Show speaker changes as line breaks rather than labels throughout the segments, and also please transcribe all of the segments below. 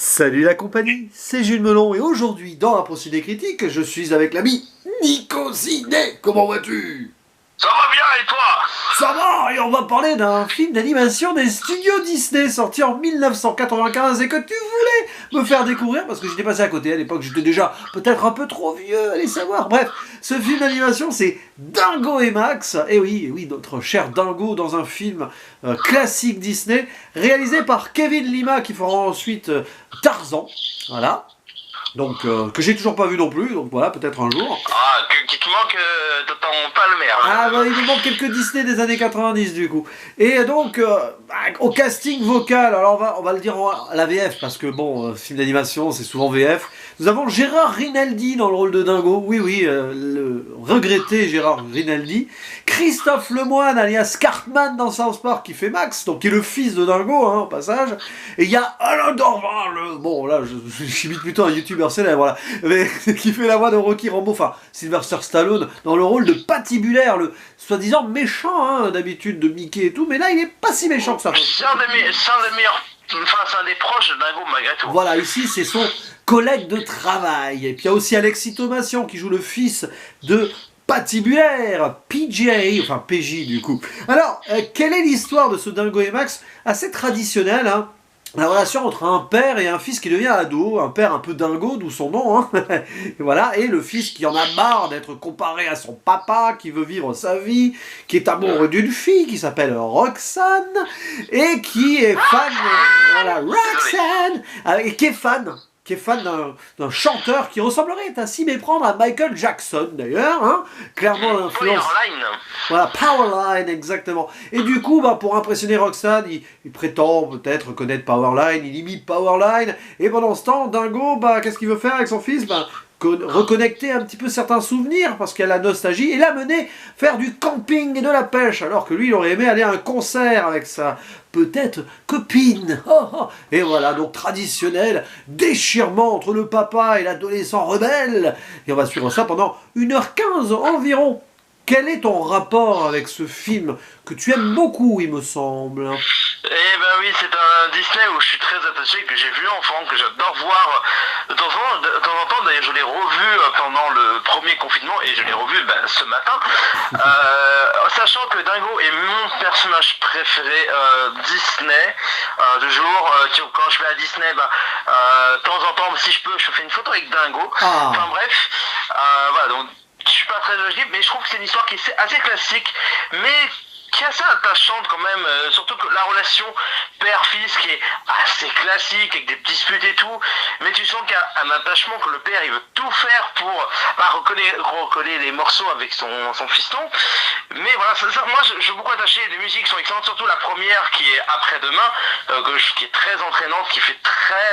Salut la compagnie, c'est Jules Melon et aujourd'hui dans la procédé critique, je suis avec l'ami Nico Ciné. Comment vas-tu?
Ça va bien et toi?
Ça va, et on va parler d'un film d'animation des studios Disney sorti en 1995 et que tu voulais me faire découvrir parce que j'étais passé à côté à l'époque, j'étais déjà peut-être un peu trop vieux, allez savoir. Bref, ce film d'animation c'est Dingo et Max, et oui, notre cher Dingo dans un film classique Disney réalisé par Kevin Lima qui fera ensuite Tarzan, voilà. Donc, que j'ai toujours pas vu non plus, donc voilà, peut-être un jour.
Ah, qui te manque de ton palmer.
Ah bah il nous manque quelques Disney des années 90 du coup. Et donc au casting vocal, alors on va le dire à la VF parce que bon, film d'animation c'est souvent VF. Nous avons Gérard Rinaldi dans le rôle de Dingo, oui, le regretté Gérard Rinaldi. Christophe Lemoine alias Cartman dans South Park qui fait Max, donc qui est le fils de Dingo au passage. Et il y a Alain Dorval, bon là j'imite plutôt un youtubeur célèbre, voilà, mais qui fait la voix de Rocky Rambo, enfin Sylvester Stallone dans le rôle de Patibulaire, le soi-disant méchant d'habitude de Mickey et tout, mais là il est pas si méchant que ça.
C'est un des meilleurs, enfin c'est un des proches de Dingo malgré tout.
Voilà, ici c'est son collègue de travail. Et puis il y a aussi Alexis Thomasian qui joue le fils de Patibulaire, PJ, enfin PJ du coup. Alors, quelle est l'histoire de ce Dingo et Max? Assez traditionnelle, la relation entre un père et un fils qui devient ado, un père un peu dingo, d'où son nom, voilà, et le fils qui en a marre d'être comparé à son papa, qui veut vivre sa vie, qui est amoureux d'une fille qui s'appelle Roxane, et qui est fan, voilà, Roxane, et qui est fan d'un chanteur qui ressemblerait à s'y méprendre à Michael Jackson d'ailleurs, clairement l'influence.
Powerline.
Voilà, Powerline, exactement. Et du coup, pour impressionner Roxane, il prétend peut-être connaître Powerline, il imite Powerline, et pendant ce temps, Dingo, qu'est-ce qu'il veut faire avec son fils? Reconnecter un petit peu certains souvenirs, parce qu'il y a la nostalgie, et l'amener faire du camping et de la pêche, alors que lui, il aurait aimé aller à un concert avec sa peut-être copine. Et voilà, donc traditionnel déchirement entre le papa et l'adolescent rebelle, et on va suivre ça pendant 1h15 environ. Quel est ton rapport avec ce film que tu aimes beaucoup, il me semble?
Eh ben oui, c'est un Disney où je suis très attaché, que j'ai vu enfant, que j'adore voir de temps en temps. D'ailleurs, je l'ai revu pendant le premier confinement et je l'ai revu ce matin. Sachant que Dingo est mon personnage préféré Disney. Toujours, quand je vais à Disney, de temps en temps, si je peux, je fais une photo avec Dingo. Enfin bref, voilà, donc je suis pas très logique, mais je trouve que c'est une histoire qui est assez classique, mais qui est assez attachante quand même, surtout que la relation père-fils qui est assez classique avec des disputes et tout, mais tu sens qu'il y a un attachement, que le père il veut tout faire pour recoller les morceaux avec son fiston. Mais voilà, moi je suis beaucoup attaché, les musiques sont excellentes, surtout la première qui est Après-demain, qui est très entraînante, qui fait très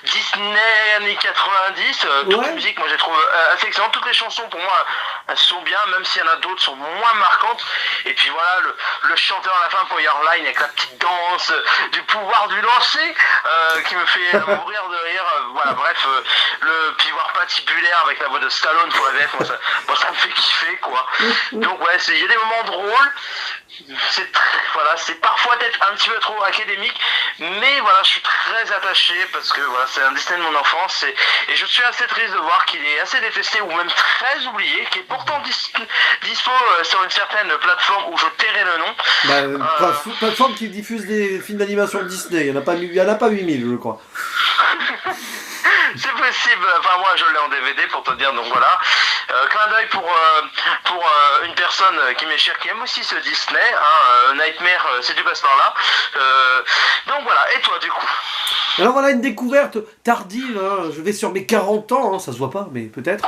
Disney années 90, toutes les musiques moi je les trouve assez excellentes, toutes les chansons pour moi elles sont bien, même s'il y en a d'autres sont moins marquantes, et puis voilà le chanteur à la fin, Powerline, avec la petite danse du pouvoir du lancer qui me fait mourir de rire. Voilà, bref, le pouvoir patibulaire avec la voix de Stallone pour la VF, moi, ça me fait kiffer quoi. Donc ouais, il y a des moments drôles. C'est parfois peut-être un petit peu trop académique, mais voilà, je suis très attaché parce que voilà, c'est un Disney de mon enfance et je suis assez triste de voir qu'il est assez détesté ou même très oublié, qui est pourtant dispo sur une certaine plateforme où je tairai le nom.
Plateforme qui diffuse des films d'animation Disney, il n'y en a pas 8000 je crois.
C'est possible, enfin moi je l'ai en DVD pour te dire, donc voilà. Clin d'œil pour une personne qui m'est chère, qui aime aussi ce Disney, Nightmare, si tu passes par là. Donc voilà, et toi du coup?
Alors voilà une découverte tardive, je vais sur mes 40 ans, ça se voit pas, mais peut-être.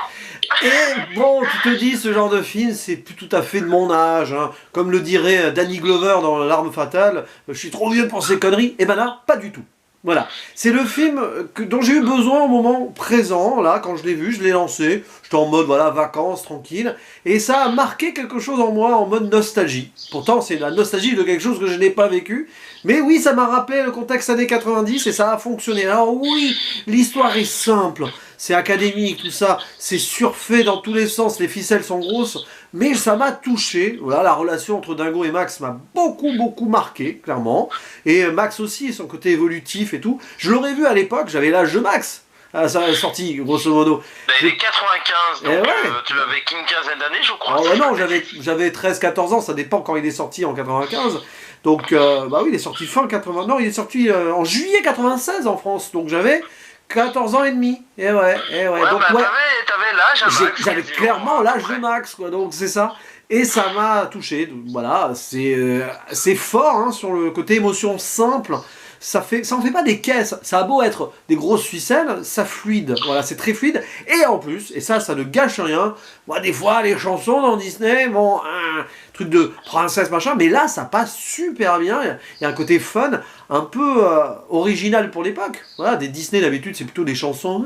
Et bon, tu te dis, ce genre de film, c'est plus tout à fait de mon âge, comme le dirait Danny Glover dans L'Arme Fatale, je suis trop vieux pour ces conneries, et là, pas du tout. Voilà, c'est le film dont j'ai eu besoin au moment présent, là, quand je l'ai vu, je l'ai lancé, j'étais en mode, voilà, vacances, tranquille, et ça a marqué quelque chose en moi, en mode nostalgie. Pourtant, c'est la nostalgie de quelque chose que je n'ai pas vécu, mais oui, ça m'a rappelé le contexte années 90, et ça a fonctionné. Alors oui, l'histoire est simple, c'est académique, tout ça, c'est surfait dans tous les sens, les ficelles sont grosses, mais ça m'a touché. Voilà, la relation entre Dingo et Max m'a beaucoup marqué, clairement. Et Max aussi, son côté évolutif et tout. Je l'aurais vu à l'époque, j'avais l'âge de Max. Ah, ça est sorti, grosso modo.
Bah, il est 95, donc
ouais.
tu avais qu'une quinzaine d'années, je crois.
Ah ouais, non, j'avais 13-14 ans, ça dépend quand il est sorti en 95. Donc, bah oui, il est sorti fin 80. Non, il est sorti en juillet 96 en France. Donc j'avais 14 ans et demi. Et ouais. Donc,
bah,
ouais.
t'avais l'âge à Max.
J'avais clairement l'âge de Max, quoi. Donc c'est ça. Et ça m'a touché. Donc, voilà, c'est fort hein, sur le côté émotion simple. Ça en fait pas des caisses. Ça a beau être des grosses ficelles, ça fluide. Voilà, c'est très fluide. Et en plus, et ça ne gâche rien. Moi, des fois, les chansons dans Disney, bon, un truc de princesse machin, mais là, ça passe super bien. Il y a un côté fun, un peu original pour l'époque. Voilà, des Disney d'habitude, c'est plutôt des chansons.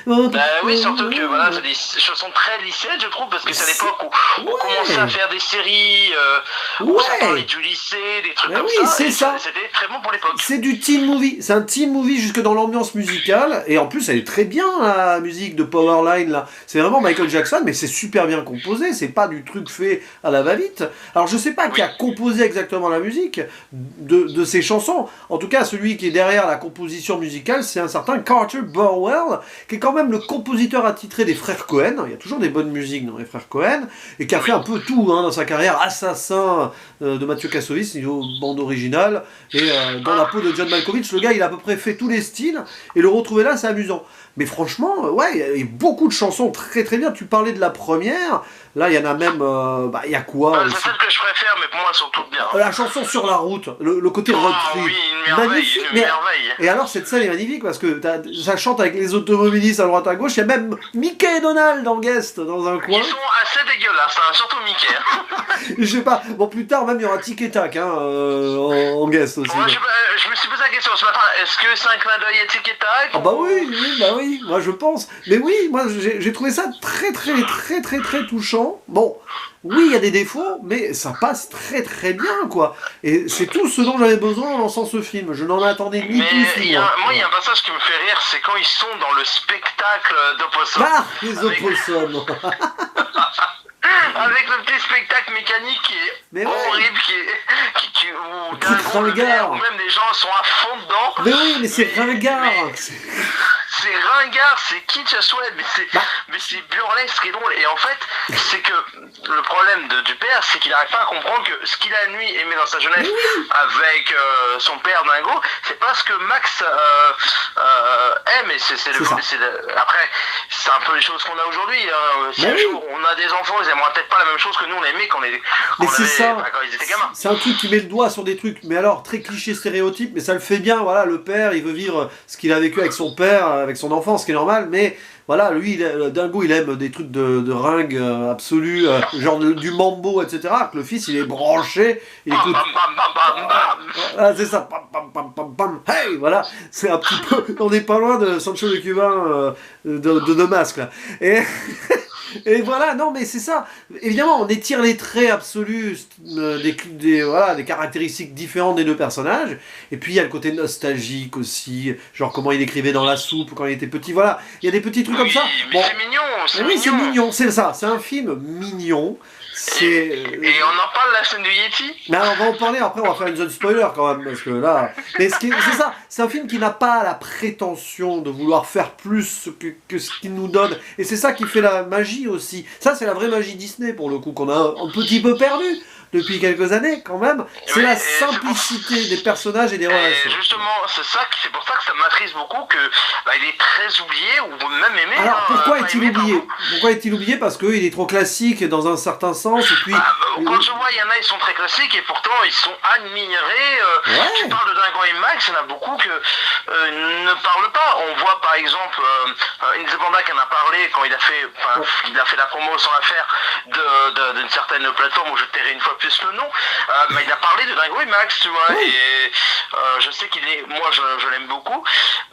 Bah oui, surtout que voilà, c'est des chansons très lycéennes, je trouve, parce que c'est à l'époque où on commençait à faire des séries, où ça parlait du lycée, des trucs comme ça.
C'est ça.
C'était très bon pour l'époque.
C'est du teen movie. C'est un teen movie jusque dans l'ambiance musicale. Et en plus, elle est très bien, la musique de Powerline, là. C'est vraiment Michael Jackson, mais c'est super bien composé. C'est pas du truc fait à la va-vite. Alors, je sais pas qui a composé exactement la musique de ces chansons. En tout cas, celui qui est derrière la composition musicale, c'est un certain Carter Burwell, qui est quand même le compositeur attitré des frères Cohen. Il y a toujours des bonnes musiques dans les frères Cohen. Et qui a fait un peu tout hein, dans sa carrière. Assassin de Mathieu Kassovitz, niveau bande originale. Et dans la peau de John Malkovich, le gars, il a à peu près fait tous les styles. Et le retrouver là, c'est amusant. Mais franchement, ouais, il y a beaucoup de chansons très bien. Tu parlais de la première. Là, il y en a même... il y a quoi
c'est celle que je préfère, mais pour moi, elles sont toutes bien.
La chanson sur la route, le côté road trip.
Oui, une merveille, une merveille.
Et alors, cette scène est magnifique parce que ça chante avec les automobilistes à droite à gauche. Il y a même Mickey et Donald en guest dans un coin.
Ils sont assez dégueulasses, hein, surtout Mickey.
Je sais pas. Bon, plus tard, même, il y aura Tic et Tac hein, en guest aussi.
Moi, je me suis posé la question ce matin, est-ce que c'est un clin d'œil à Tic et Tac?
Ah bah oui, moi je pense. Mais oui, moi j'ai trouvé ça très touchant. Bon, oui, il y a des défauts, mais ça passe très bien, quoi. Et c'est tout ce dont j'avais besoin en lançant ce film. Je n'en attendais ni plus ni moins.
Moi, il y a un passage qui me fait rire, c'est quand ils sont dans le spectacle d'Opossum.
Ah, les opossums.
Avec le petit spectacle mécanique qui est horrible, où
ringard.
Où même les gens sont à fond dedans.
Mais oui, mais c'est ringard.
C'est ringard, c'est kitsch à souhait, mais c'est burlesque et drôle. Et en fait, c'est que le problème du père, c'est qu'il n'arrive pas à comprendre que ce qu'il a lui aimé dans sa jeunesse avec son père Dingo, c'est pas ce que Max aime. Et après, c'est un peu les choses qu'on a aujourd'hui. Hein. Si un jour on a des enfants, ils aimeraient peut-être pas la même chose que nous on aimait quand ils étaient gamins.
C'est un truc qui met le doigt sur des trucs, mais alors très cliché stéréotype, mais ça le fait bien. Voilà, le père, il veut vivre ce qu'il a vécu avec son père, avec son enfant, ce qui est normal, mais voilà, lui, Dingo, il aime des trucs de ringue absolu, genre du mambo, etc. Que le fils, il est branché, il écoute... Ah, c'est ça, hey, voilà, c'est un petit peu... On n'est pas loin de Sancho le Cubain de Masque, là. Et voilà, non mais c'est ça. Évidemment, on étire les traits absolus des caractéristiques différentes des deux personnages. Et puis il y a le côté nostalgique aussi, genre comment il écrivait dans la soupe quand il était petit. Voilà, il y a des petits trucs comme ça.
Mais c'est mignon,
c'est mignon, c'est ça. C'est un film mignon.
Et on en parle la scène du Yeti.
Mais on va en parler après, on va faire une zone spoiler quand même parce que là. Mais c'est ça, c'est un film qui n'a pas la prétention de vouloir faire plus que ce qu'il nous donne. Et c'est ça qui fait la magie aussi. Ça, c'est la vraie magie Disney pour le coup qu'on a un petit peu perdu depuis quelques années quand même. C'est la simplicité des personnages et des relations.
Et justement, c'est pour ça que ça m'attriste beaucoup que il est très oublié ou même aimé.
Alors pourquoi est-il oublié? Pourquoi est-il oublié? Parce qu'il est trop classique dans un certain sens. Et puis,
quand je vois, il y en a, ils sont très classiques et pourtant ils sont admirés. Tu parles de Dingo et Max, il y en a beaucoup que ne parlent pas. On voit par exemple Inze Panda qui en a parlé quand il a fait la promo sans la faire d'une certaine plateforme où je tairai une fois plus le nom. Il a parlé de Dingo et Max, tu vois. Et je sais moi je l'aime beaucoup,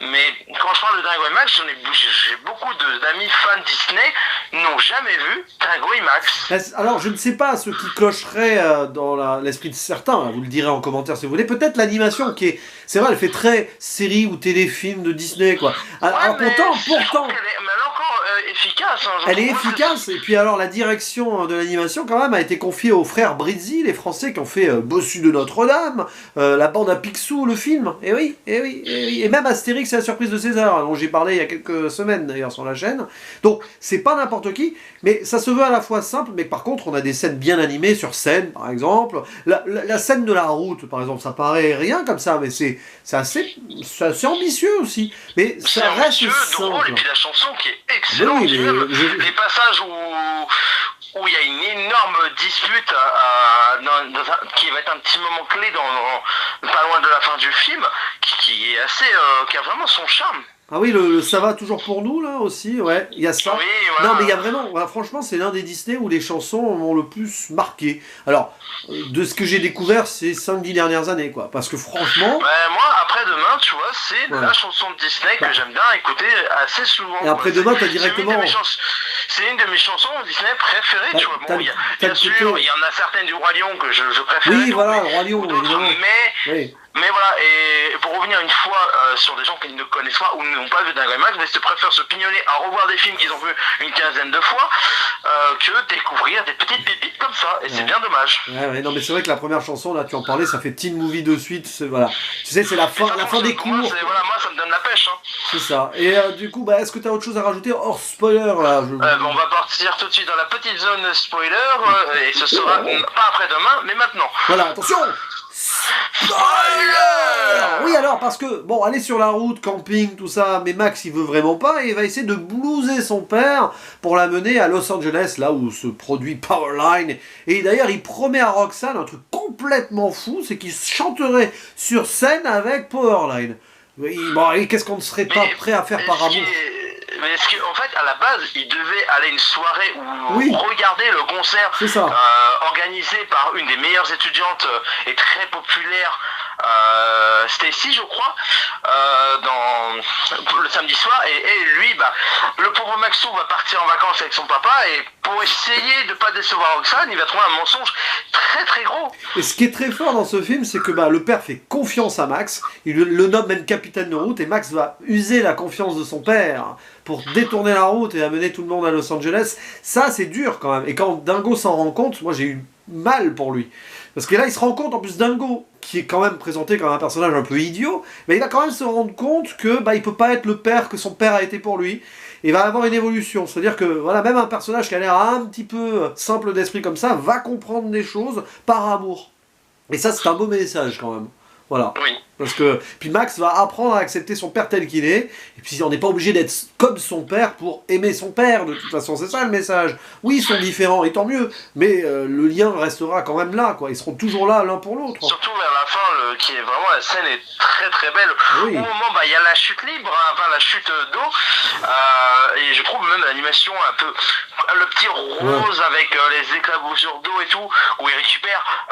mais Mais quand je parle de Dingo et Max, j'ai beaucoup d'amis fans Disney n'ont jamais vu Dingo et Max.
Alors, je ne sais pas ce qui clocherait dans l'esprit de certains, vous le direz en commentaire si vous voulez. Peut-être l'animation qui est. C'est vrai, elle fait très série ou téléfilm de Disney, quoi. Alors, pourtant.
Elle est encore efficace. Hein,
elle est efficace, et puis alors la direction de l'animation, quand même, a été confiée aux frères Brizzi, les Français qui ont fait Bossu de Notre-Dame, la bande à Picsou, le film. Et oui. Et même Astérix et la surprise de César, dont j'ai parlé il y a quelques semaines d'ailleurs sur la chaîne. Donc, c'est pas n'importe qui, mais ça se veut à la fois simple, mais par contre, on a des scènes bien animées sur scène, par exemple. La scène de la route, par exemple, ça paraît rien comme ça, mais c'est assez ambitieux aussi. Mais ça reste simple.
Drôle, et puis la chanson qui est excellente.
Oui,
les passages où il y a une énorme dispute qui va être un petit moment clé pas loin de la fin du film, qui est assez, qui a vraiment son charme.
Ah oui, ça va toujours pour nous, là, aussi, ouais, il y a ça.
Oui, voilà.
Non, mais il y a vraiment, franchement, c'est l'un des Disney où les chansons m'ont le plus marqué. Alors, de ce que j'ai découvert ces 5-10 dernières années, quoi, parce que franchement...
moi, Après-demain, tu vois, c'est la chanson de Disney que j'aime bien écouter assez souvent.
Et Après-demain, t'as directement...
C'est une de mes chansons Disney préférées, tu vois. Bon, bien sûr, il y en a certaines du Roi Lion que je préfère.
Oui, voilà, le Roi Lion, évidemment.
Mais voilà, et pour revenir une fois sur des gens qui ne connaissent pas ou n'ont pas vu Dingo et Max, mais se préfèrent se pignonner à revoir des films qu'ils ont vus une quinzaine de fois que découvrir des petites pépites comme ça, et c'est bien dommage.
Ouais, non mais c'est vrai que la première chanson, là tu en parlais, ça fait teen movie de suite, voilà. Tu sais, c'est la fin des cours.
Moi, ça me donne la pêche. Hein.
C'est ça. Et du coup, est-ce que tu as autre chose à rajouter hors spoiler là
on va partir tout de suite dans la petite zone spoiler, et ce sera pas après-demain, mais maintenant.
Voilà, attention. Spoiler! Oui, alors, parce que, bon, aller sur la route, camping, tout ça, mais Max, il veut vraiment pas, et il va essayer de blouser son père pour l'amener à Los Angeles, là où se produit Powerline. Et d'ailleurs, il promet à Roxane un truc complètement fou, c'est qu'il chanterait sur scène avec Powerline. Oui, bon, et qu'est-ce qu'on ne serait pas prêt à faire par amour?
Mais est-ce qu'en fait, à la base, il devait aller à une soirée où regarder le concert organisé par une des meilleures étudiantes et très populaire, Stacy, je crois, le samedi soir, et lui, le pauvre Maxou va partir en vacances avec son papa, et pour essayer de ne pas décevoir Roxane, il va trouver un mensonge très très gros.
Et ce qui est très fort dans ce film, c'est que le père fait confiance à Max, il le nomme même capitaine de route, et Max va user la confiance de son père pour détourner la route et amener tout le monde à Los Angeles. Ça, c'est dur quand même. Et quand Dingo s'en rend compte, moi j'ai eu mal pour lui. Parce que là, il se rend compte, en plus, Dingo, qui est quand même présenté comme un personnage un peu idiot, mais il va quand même se rendre compte que il peut pas être le père que son père a été pour lui. Il va avoir une évolution. C'est-à-dire que voilà, même un personnage qui a l'air un petit peu simple d'esprit comme ça va comprendre des choses par amour. Et ça, c'est un beau message quand même. Voilà.
Oui.
Parce que puis Max va apprendre à accepter son père tel qu'il est, et puis on n'est pas obligé d'être comme son père pour aimer son père, de toute façon, c'est ça le message. Oui, ils sont différents, et tant mieux, mais le lien restera quand même là, quoi. Ils seront toujours là l'un pour l'autre.
Surtout vers la fin, qui est vraiment, la scène est très très belle.
Oui.
Au moment, il y a la chute libre, enfin la chute d'eau, et je trouve même l'animation un peu, le petit rose avec les éclaboussures d'eau et tout, où il récupère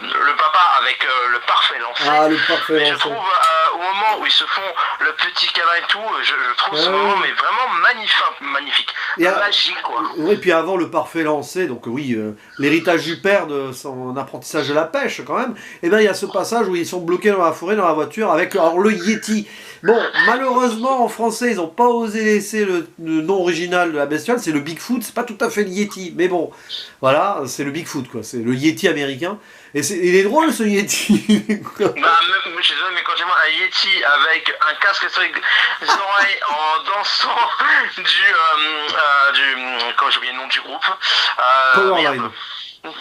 le papa avec le parfait lancé.
Ah, le parfait lancé.
Je trouve au moment où ils se font le petit câlin et tout, je trouve ce moment mais vraiment magnifique, magique quoi.
Oui, puis avant le parfait lancé, donc oui, l'héritage du père de son apprentissage de la pêche quand même, et bien il y a ce passage où ils sont bloqués dans la forêt, dans la voiture, avec le Yeti. Bon, malheureusement en français ils n'ont pas osé laisser le nom original de la bestiole, c'est le Bigfoot, c'est pas tout à fait le Yeti, mais bon, voilà, c'est le Bigfoot quoi, c'est le Yeti américain. Et il est drôle ce Yeti.
Je suis désolé, mais quand j'ai un Yeti avec un casque sur les oreilles en dansant quand j'ai oublié le nom du groupe.
Powerline.
Non.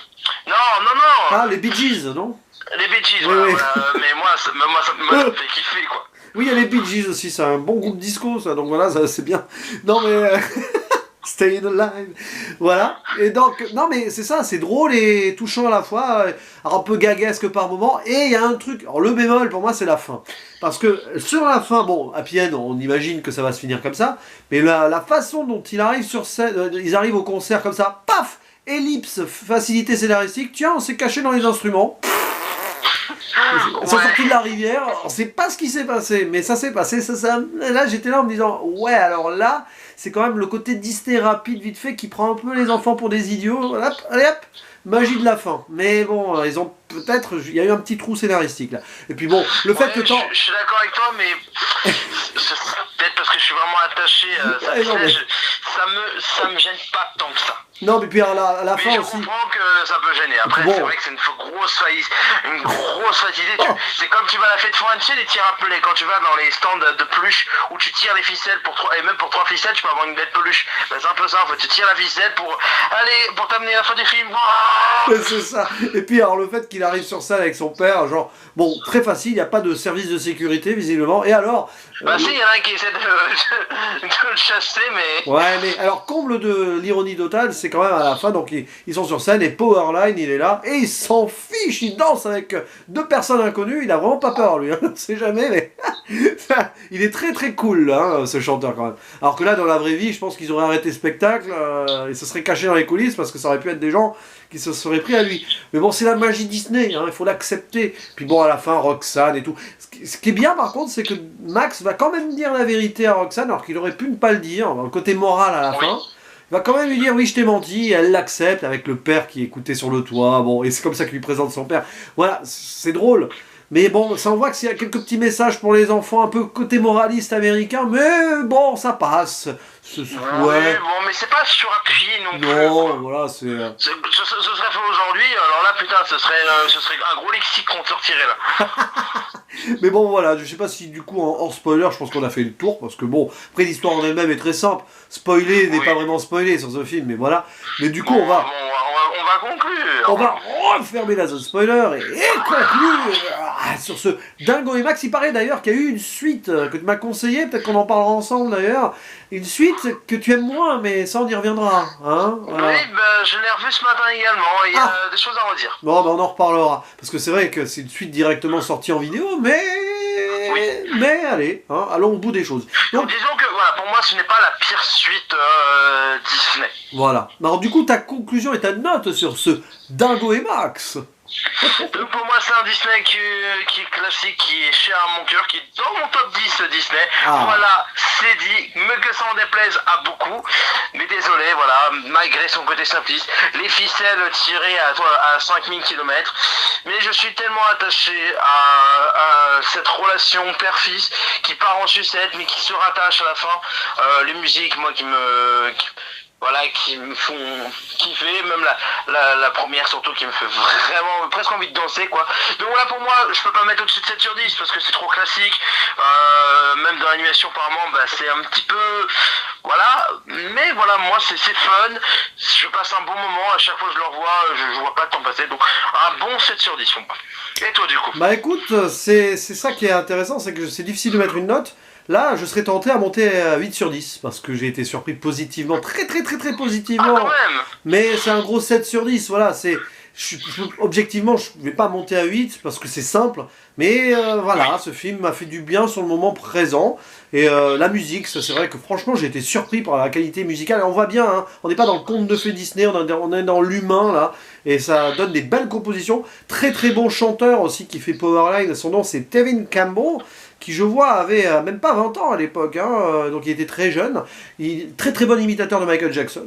Ah, les Bee Gees, non?
Les Bee Gees, voilà. Mais moi, ça me fait kiffer quoi.
Oui, il y a les Bee Gees aussi, c'est un bon groupe disco ça, donc voilà, ça c'est bien. Non mais... Stay alive. Voilà. Et donc, non mais c'est ça, c'est drôle et touchant à la fois, un peu gaguesque par moment, et il y a un truc, alors le bémol pour moi c'est la fin. Parce que sur la fin, bon, Happy End, on imagine que ça va se finir comme ça, mais la façon dont il arrive sur scène, ils arrivent au concert comme ça, paf, ellipse, facilité scénaristique, tiens, on s'est caché dans les instruments. Ils sont sortis de la rivière, on sait pas ce qui s'est passé, mais ça s'est passé. Là, j'étais là en me disant, ouais, alors là, c'est quand même le côté Disney rapide, vite fait, qui prend un peu les enfants pour des idiots. Hop, allez hop, magie de la fin. Mais bon, ils ont peut-être, il y a eu un petit trou scénaristique là. Et puis bon, le fait que quand...
Je suis d'accord avec toi, mais peut-être parce que je suis vraiment attaché à ça.
Ouais,
Ça me gêne pas tant que ça.
Non, mais puis à la fin
Mais je
aussi.
comprends que ça peut gêner. Après,
bon.
c'est vrai que c'est une grosse faillite. Une grosse facilité. C'est comme tu vas à la fête foraine, tu sais, les tirs à peler. Quand tu vas dans les stands de peluche où tu tires les ficelles et même pour 3 ficelles, tu peux avoir une belle peluche. Ben, c'est un peu ça. En fait, tu tires la ficelle pour t'amener à la fin du film.
C'est ça. Et puis alors le fait qu'il arrive sur scène avec son père, genre, bon, très facile, il n'y a pas de service de sécurité visiblement. Et alors...
Bah si, il y en a un qui essaie de le chasser, mais...
Ouais, mais alors comble de l'ironie totale, c'est quand même à la fin, donc ils sont sur scène et Powerline, il est là, et il s'en fiche, il danse avec 2 personnes inconnues, il a vraiment pas peur lui, hein, on sait jamais, mais... il est très très cool, hein, ce chanteur quand même. Alors que là, dans la vraie vie, je pense qu'ils auraient arrêté le spectacle, et se seraient cachés dans les coulisses, parce que ça aurait pu être des gens qui se seraient pris à lui. Mais bon, c'est la magie Disney, hein, il faut l'accepter. Puis bon, à la fin, Roxane et tout. Ce qui est bien, par contre, c'est que Max va quand même dire la vérité à Roxane, alors qu'il aurait pu ne pas le dire, dans le côté moral à la fin. Il va quand même lui dire, oui, je t'ai menti, et elle l'accepte, avec le père qui écoutait sur le toit, bon, et c'est comme ça qu'il lui présente son père. Voilà, c'est drôle. Mais bon, ça on voit qu'il y a quelques petits messages pour les enfants, un peu côté moraliste américain, mais bon, ça passe.
Ouais, bon, mais c'est pas surappuyé non plus.
Non, voilà, c'est...
Ce serait fait aujourd'hui, alors là, putain, ce serait un gros lexique qu'on sortirait là.
Mais bon, voilà, je sais pas si du coup, hors spoiler, je pense qu'on a fait le tour, parce que bon, après l'histoire en elle-même est très simple. Spoiler n'est pas vraiment spoiler sur ce film, mais voilà. Mais du coup, on va
conclure.
On va refermer la zone spoiler et conclure sur ce Dingo et Max. Il paraît d'ailleurs qu'il y a eu une suite que tu m'as conseillé, peut-être qu'on en parlera ensemble d'ailleurs. Une suite que tu aimes moins, mais ça on y reviendra. Hein, voilà.
Oui, je l'ai revu ce matin également, il y a des choses à redire.
Bon, on en reparlera. Parce que c'est vrai que c'est une suite directement sortie en vidéo, mais...
Oui.
Mais allez, hein, allons au bout des choses.
Donc disons que voilà, pour moi ce n'est pas la pire suite Disney.
Voilà. Alors du coup, ta conclusion et ta note sur ce Dingo et Max.
Donc pour moi c'est un Disney qui est classique, qui est cher à mon cœur, qui est dans mon top 10 Disney. Voilà, c'est dit, mais que ça en déplaise à beaucoup. Mais désolé, voilà, malgré son côté simpliste, les ficelles tirées à 5000 km. Mais je suis tellement attaché à cette relation père-fils qui part en sucette mais qui se rattache à la fin. Les musiques, moi, qui me font kiffer, même la première surtout qui me fait vraiment presque envie de danser quoi. Donc voilà, pour moi je peux pas mettre au-dessus de 7 sur 10 parce que c'est trop classique, même dans l'animation apparemment c'est un petit peu voilà, mais voilà, moi c'est fun, je passe un bon moment, à chaque fois que je le revois, je vois pas le temps passer, donc un bon 7 sur 10 pour moi. Et toi du coup?
Bah écoute, c'est ça qui est intéressant, c'est que c'est difficile de mettre une note. Là, je serais tenté à monter à 8 sur 10, parce que j'ai été surpris positivement, très positivement.
Ah, quand même.
Mais c'est un gros 7 sur 10, voilà, objectivement, je ne vais pas monter à 8, parce que c'est simple, mais voilà, ce film m'a fait du bien sur le moment présent, et la musique, c'est vrai que franchement, j'ai été surpris par la qualité musicale, et on voit bien, hein, on n'est pas dans le conte de fées Disney, on est dans l'humain, là, et ça donne des belles compositions, très bon chanteur aussi, qui fait Powerline, son nom c'est Tevin Campbell, qui je vois avait même pas 20 ans à l'époque, hein, donc il était très jeune, très bon imitateur de Michael Jackson,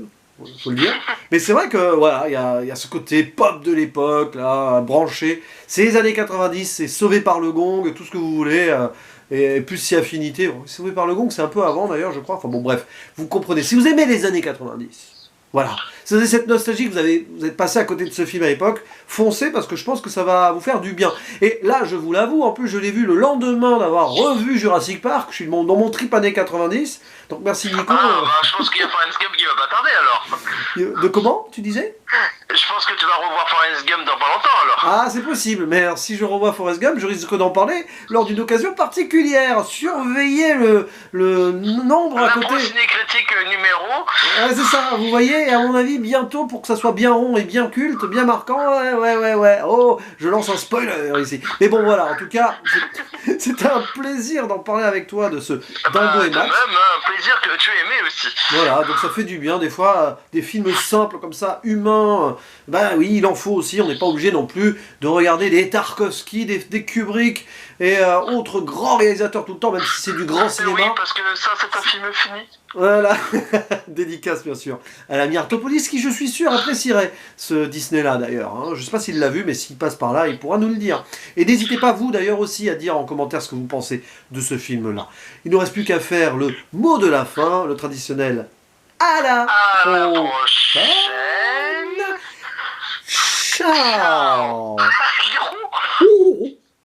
faut le dire, mais c'est vrai que voilà, il y a ce côté pop de l'époque, là, branché, c'est les années 90, c'est Sauvé par le Gong, tout ce que vous voulez, et plus si affinité, bon, Sauvé par le Gong c'est un peu avant d'ailleurs je crois, enfin bon bref, vous comprenez, si vous aimez les années 90, voilà, si vous avez cette nostalgie, que vous êtes passé à côté de ce film à l'époque, foncez parce que je pense que ça va vous faire du bien. Et là, je vous l'avoue, en plus je l'ai vu le lendemain d'avoir revu Jurassic Park, je suis dans mon trip années 90, donc merci Nico.
Je pense qu'il y a Forrest Gump qui va pas tarder alors.
De comment, tu disais?
Je pense que tu vas revoir Forrest Gump dans pas longtemps alors.
Ah, c'est possible, mais alors, si je revois Forrest Gump, je risque d'en parler lors d'une occasion particulière. Surveillez le nombre à côté.
La ciné-critique numéro.
Ouais, c'est ça, vous voyez, et à mon avis, bientôt, pour que ça soit bien rond et bien culte, bien marquant, ouais. Oh, je lance un spoiler ici. Mais bon, voilà, en tout cas, c'était un plaisir d'en parler avec toi de ce Dingo et Max.
Même, un plaisir que tu as aimé aussi.
Voilà, donc ça fait du bien, des fois, des films simples comme ça, humains, bah oui, il en faut aussi, on n'est pas obligé non plus de regarder des Tarkovsky, des Kubrick et autres grands réalisateurs tout le temps, même si c'est du grand cinéma.
Oui, parce que ça, c'est un film fini.
Voilà, dédicace bien sûr à l'ami Artopolis qui, je suis sûr, apprécierait ce Disney-là d'ailleurs. Hein. Je sais pas s'il l'a vu, mais s'il passe par là, il pourra nous le dire. Et n'hésitez pas, vous d'ailleurs aussi, à dire en commentaire ce que vous pensez de ce film-là. Il ne nous reste plus qu'à faire le mot de la fin, le traditionnel. À la
prochaine.
Ciao.
Ciao.